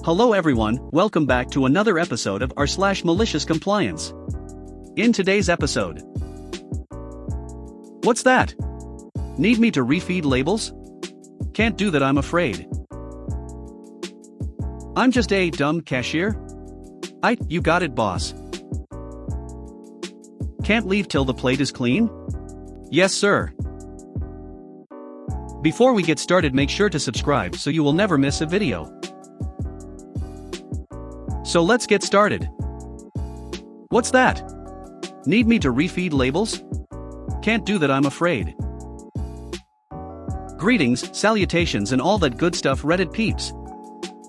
Hello everyone, welcome back to another episode of r/malicious compliance. In today's episode. What's that? Need me to refeed labels? Can't do that, I'm afraid. I'm just a dumb cashier? You got it, boss. Can't leave till the plate is clean? Yes, sir. Before we get started, make sure to subscribe so you will never miss a video. So let's get started. What's that? Need me to refeed labels? Can't do that, I'm afraid. Greetings, salutations and all that good stuff, Reddit peeps.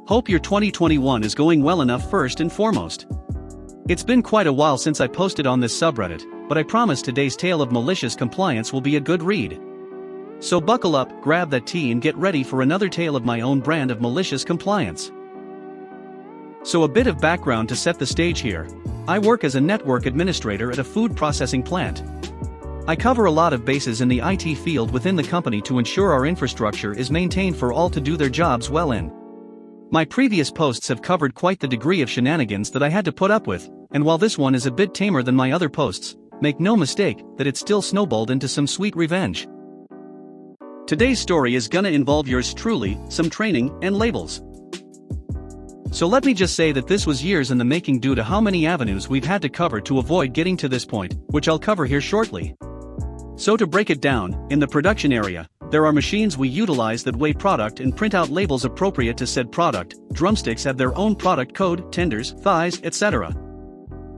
Hope your 2021 is going well enough first and foremost. It's been quite a while since I posted on this subreddit, but I promise today's tale of malicious compliance will be a good read. So buckle up, grab that tea and get ready for another tale of my own brand of malicious compliance. So a bit of background to set the stage here. I work as a network administrator at a food processing plant. I cover a lot of bases in the IT field within the company to ensure our infrastructure is maintained for all to do their jobs well in. My previous posts have covered quite the degree of shenanigans that I had to put up with, and while this one is a bit tamer than my other posts, make no mistake that it still snowballed into some sweet revenge. Today's story is gonna involve yours truly, some training, and labels. So let me just say that this was years in the making due to how many avenues we've had to cover to avoid getting to this point, which I'll cover here shortly. So to break it down, in the production area, there are machines we utilize that weigh product and print out labels appropriate to said product. Drumsticks have their own product code, tenders, thighs, etc.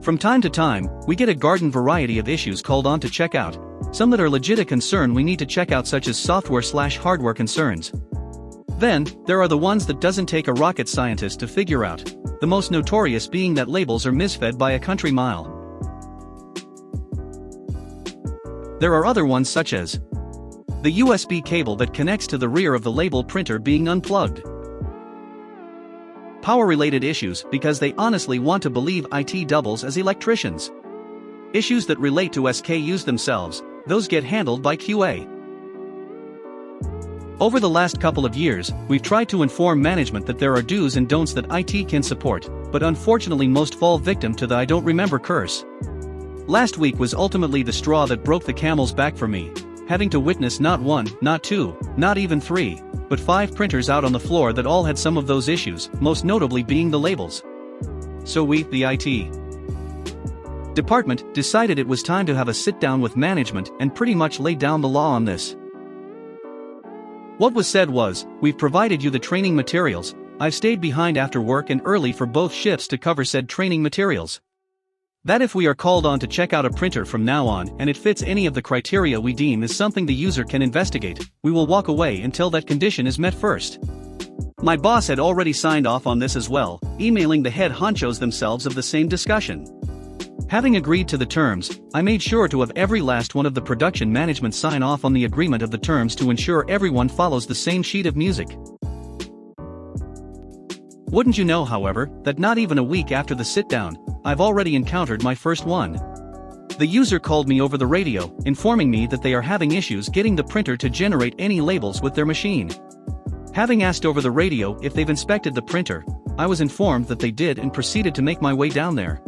From time to time, we get a garden variety of issues called on to check out. Some that are legit a concern we need to check out, such as software/hardware concerns. Then, there are the ones that doesn't take a rocket scientist to figure out, the most notorious being that labels are misfed by a country mile. There are other ones such as the USB cable that connects to the rear of the label printer being unplugged. Power-related issues because they honestly want to believe IT doubles as electricians. Issues that relate to SKUs themselves, those get handled by QA. Over the last couple of years, we've tried to inform management that there are do's and don'ts that IT can support, but unfortunately most fall victim to the I don't remember curse. Last week was ultimately the straw that broke the camel's back for me, having to witness not one, not two, not even three, but 5 printers out on the floor that all had some of those issues, most notably being the labels. So we, the IT department, decided it was time to have a sit-down with management and pretty much lay down the law on this. What was said was, we've provided you the training materials, I've stayed behind after work and early for both shifts to cover said training materials. That if we are called on to check out a printer from now on and it fits any of the criteria we deem is something the user can investigate, we will walk away until that condition is met first. My boss had already signed off on this as well, emailing the head honchos themselves of the same discussion. Having agreed to the terms, I made sure to have every last one of the production management sign off on the agreement of the terms to ensure everyone follows the same sheet of music. Wouldn't you know, however, that not even a week after the sit-down, I've already encountered my first one. The user called me over the radio, informing me that they are having issues getting the printer to generate any labels with their machine. Having asked over the radio if they've inspected the printer, I was informed that they did and proceeded to make my way down there.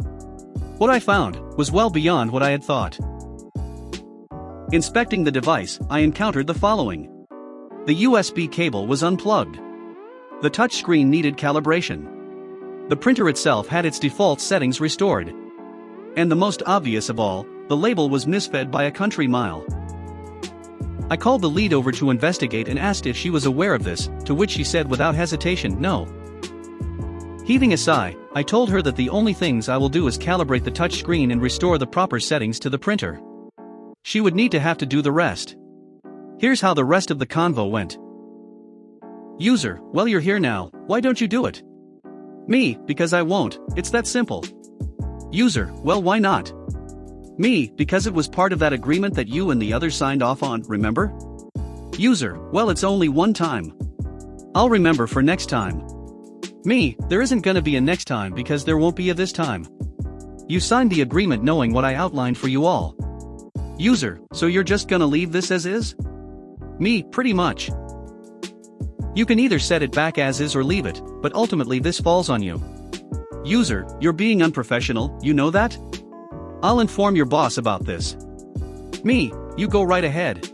What I found was well beyond what I had thought. Inspecting the device, I encountered the following. The USB cable was unplugged. The touchscreen needed calibration. The printer itself had its default settings restored. And the most obvious of all, the label was misfed by a country mile. I called the lead over to investigate and asked if she was aware of this, to which she said without hesitation, no. Heaving a sigh, I told her that the only things I will do is calibrate the touch screen and restore the proper settings to the printer. She would need to have to do the rest. Here's how the rest of the convo went. User, well, you're here now, why don't you do it? Me, because I won't, it's that simple. User, well, why not? Me, because it was part of that agreement that you and the others signed off on, remember? User, well, it's only one time. I'll remember for next time. Me, there isn't gonna be a next time because there won't be a this time. You signed the agreement knowing what I outlined for you all. User, so you're just gonna leave this as is? Me, pretty much. You can either set it back as is or leave it, but ultimately this falls on you. User, you're being unprofessional, you know that? I'll inform your boss about this. Me, you go right ahead.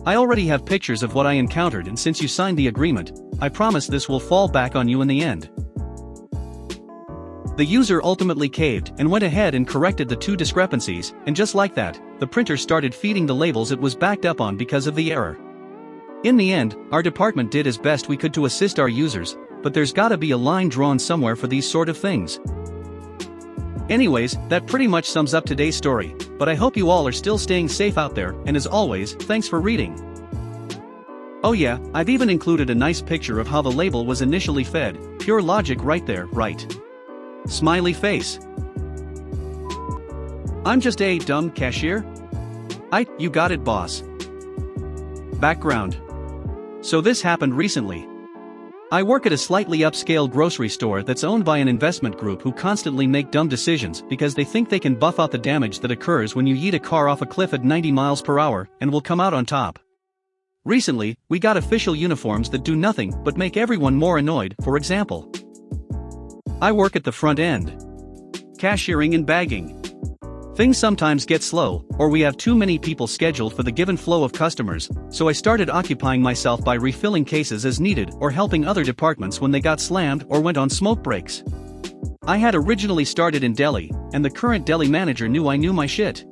I already have pictures of what I encountered, and since you signed the agreement, I promise this will fall back on you in the end. The user ultimately caved and went ahead and corrected the two discrepancies, and just like that, the printer started feeding the labels it was backed up on because of the error. In the end, our department did as best we could to assist our users, but there's gotta be a line drawn somewhere for these sort of things. Anyways, that pretty much sums up today's story, but I hope you all are still staying safe out there, and as always, thanks for reading. Oh yeah, I've even included a nice picture of how the label was initially fed, pure logic right there, right? Smiley face. I'm just a dumb cashier? You got it, boss. Background. So this happened recently. I work at a slightly upscale grocery store that's owned by an investment group who constantly make dumb decisions because they think they can buff out the damage that occurs when you yeet a car off a cliff at 90 miles per hour and will come out on top. Recently, we got official uniforms that do nothing but make everyone more annoyed. For example, I work at the front end. Cashiering and bagging. Things sometimes get slow, or we have too many people scheduled for the given flow of customers, so I started occupying myself by refilling cases as needed or helping other departments when they got slammed or went on smoke breaks. I had originally started in deli, and the current deli manager knew I knew my shit.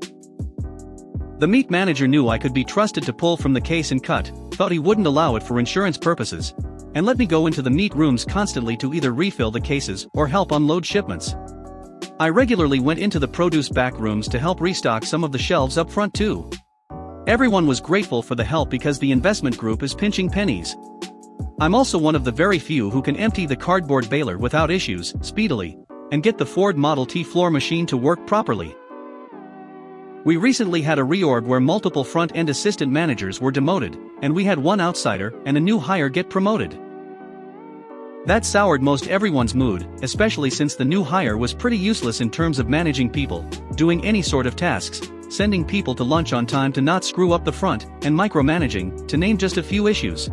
The meat manager knew I could be trusted to pull from the case and cut, thought he wouldn't allow it for insurance purposes, and let me go into the meat rooms constantly to either refill the cases or help unload shipments. I regularly went into the produce back rooms to help restock some of the shelves up front too. Everyone was grateful for the help because the investment group is pinching pennies. I'm also one of the very few who can empty the cardboard baler without issues, speedily, and get the Ford Model T floor machine to work properly. We recently had a reorg where multiple front-end assistant managers were demoted, and we had one outsider and a new hire get promoted. That soured most everyone's mood, especially since the new hire was pretty useless in terms of managing people, doing any sort of tasks, sending people to lunch on time to not screw up the front, and micromanaging, to name just a few issues.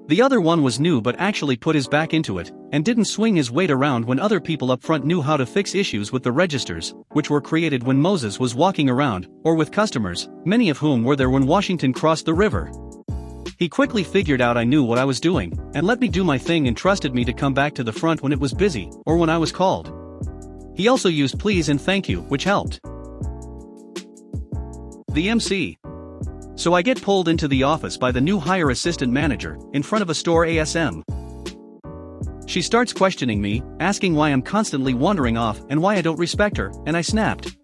The other one was new but actually put his back into it, and didn't swing his weight around when other people up front knew how to fix issues with the registers, which were created when Moses was walking around, or with customers, many of whom were there when Washington crossed the river. He quickly figured out I knew what I was doing, and let me do my thing and trusted me to come back to the front when it was busy, or when I was called. He also used please and thank you, which helped. The MC. So I get pulled into the office by the new hire assistant manager, in front of a store ASM. She starts questioning me, asking why I'm constantly wandering off and why I don't respect her, and I snapped.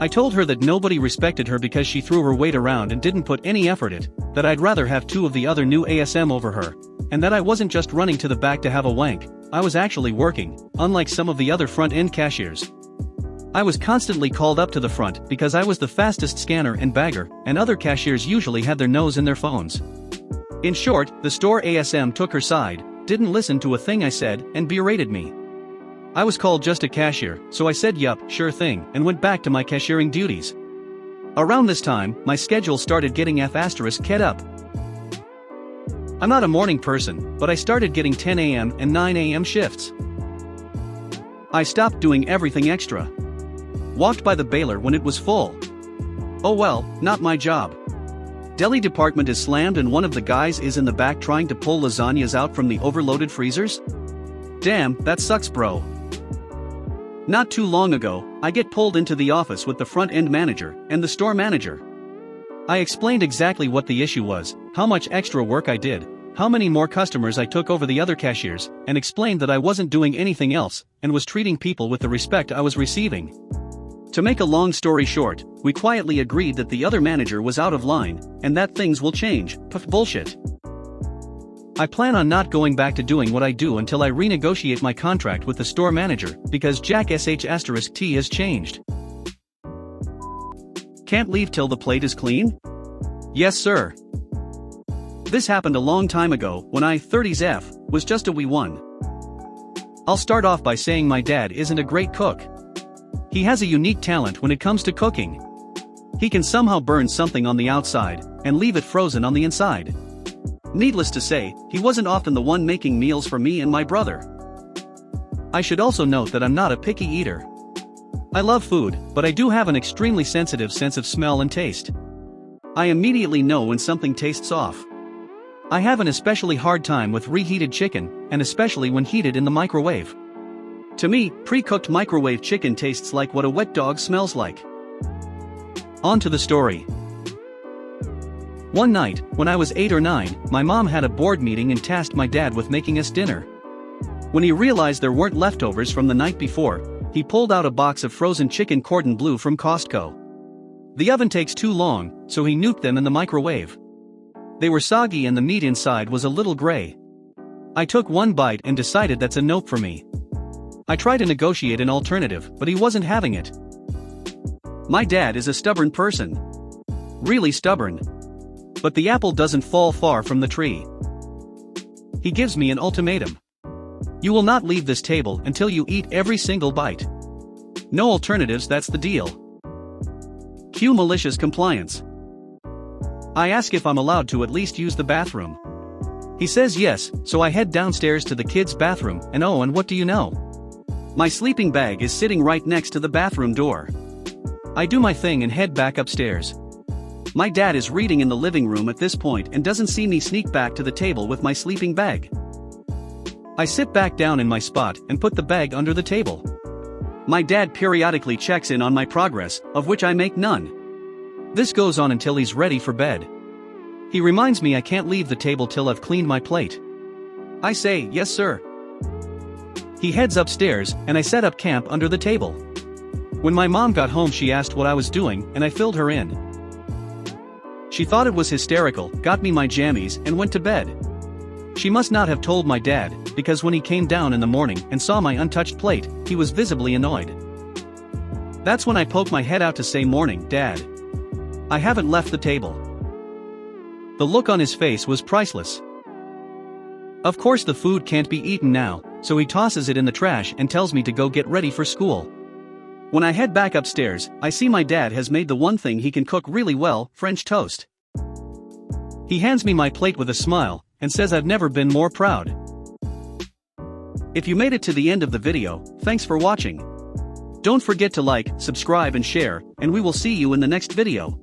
I told her that nobody respected her because she threw her weight around and didn't put any effort in it, that I'd rather have two of the other new ASM over her, and that I wasn't just running to the back to have a wank, I was actually working, unlike some of the other front-end cashiers. I was constantly called up to the front because I was the fastest scanner and bagger, and other cashiers usually had their nose in their phones. In short, the store ASM took her side, didn't listen to a thing I said, and berated me. I was called just a cashier, so I said yup, sure thing, and went back to my cashiering duties. Around this time, my schedule started getting F***ed up. I'm not a morning person, but I started getting 10 a.m. and 9 a.m. shifts. I stopped doing everything extra. Walked by the baler when it was full. Oh well, not my job. Deli department is slammed and one of the guys is in the back trying to pull lasagnas out from the overloaded freezers? Damn, that sucks, bro. Not too long ago, I get pulled into the office with the front-end manager and the store manager. I explained exactly what the issue was, how much extra work I did, how many more customers I took over the other cashiers, and explained that I wasn't doing anything else, and was treating people with the respect I was receiving. To make a long story short, we quietly agreed that the other manager was out of line, and that things will change. Bullshit. I plan on not going back to doing what I do until I renegotiate my contract with the store manager, because Jack sh**t has changed. Can't leave till the plate is clean? Yes sir. This happened a long time ago, when I, 30s F, was just a wee one. I'll start off by saying my dad isn't a great cook. He has a unique talent when it comes to cooking. He can somehow burn something on the outside, and leave it frozen on the inside. Needless to say, he wasn't often the one making meals for me and my brother. I should also note that I'm not a picky eater. I love food, but I do have an extremely sensitive sense of smell and taste. I immediately know when something tastes off. I have an especially hard time with reheated chicken, and especially when heated in the microwave. To me, pre-cooked microwave chicken tastes like what a wet dog smells like. On to the story. One night, when I was 8 or 9, my mom had a board meeting and tasked my dad with making us dinner. When he realized there weren't leftovers from the night before, he pulled out a box of frozen chicken cordon bleu from Costco. The oven takes too long, so he nuked them in the microwave. They were soggy and the meat inside was a little gray. I took one bite and decided that's a nope for me. I tried to negotiate an alternative, but he wasn't having it. My dad is a stubborn person. Really stubborn. But the apple doesn't fall far from the tree. He gives me an ultimatum. You will not leave this table until you eat every single bite. No alternatives, that's the deal. Cue malicious compliance. I ask if I'm allowed to at least use the bathroom. He says yes, so I head downstairs to the kids' bathroom, and oh, and what do you know? My sleeping bag is sitting right next to the bathroom door. I do my thing and head back upstairs. My dad is reading in the living room at this point and doesn't see me sneak back to the table with my sleeping bag. I sit back down in my spot and put the bag under the table. My dad periodically checks in on my progress, of which I make none. This goes on until he's ready for bed. He reminds me I can't leave the table till I've cleaned my plate. I say, yes sir. He heads upstairs, and I set up camp under the table. When my mom got home, she asked what I was doing, and I filled her in. She thought it was hysterical, got me my jammies, and went to bed. She must not have told my dad, because when he came down in the morning and saw my untouched plate, he was visibly annoyed. That's when I poke my head out to say, "Morning, Dad. I haven't left the table." The look on his face was priceless. Of course the food can't be eaten now, so he tosses it in the trash and tells me to go get ready for school. When I head back upstairs, I see my dad has made the one thing he can cook really well, French toast. He hands me my plate with a smile, and says I've never been more proud. If you made it to the end of the video, thanks for watching. Don't forget to like, subscribe and share, and we will see you in the next video.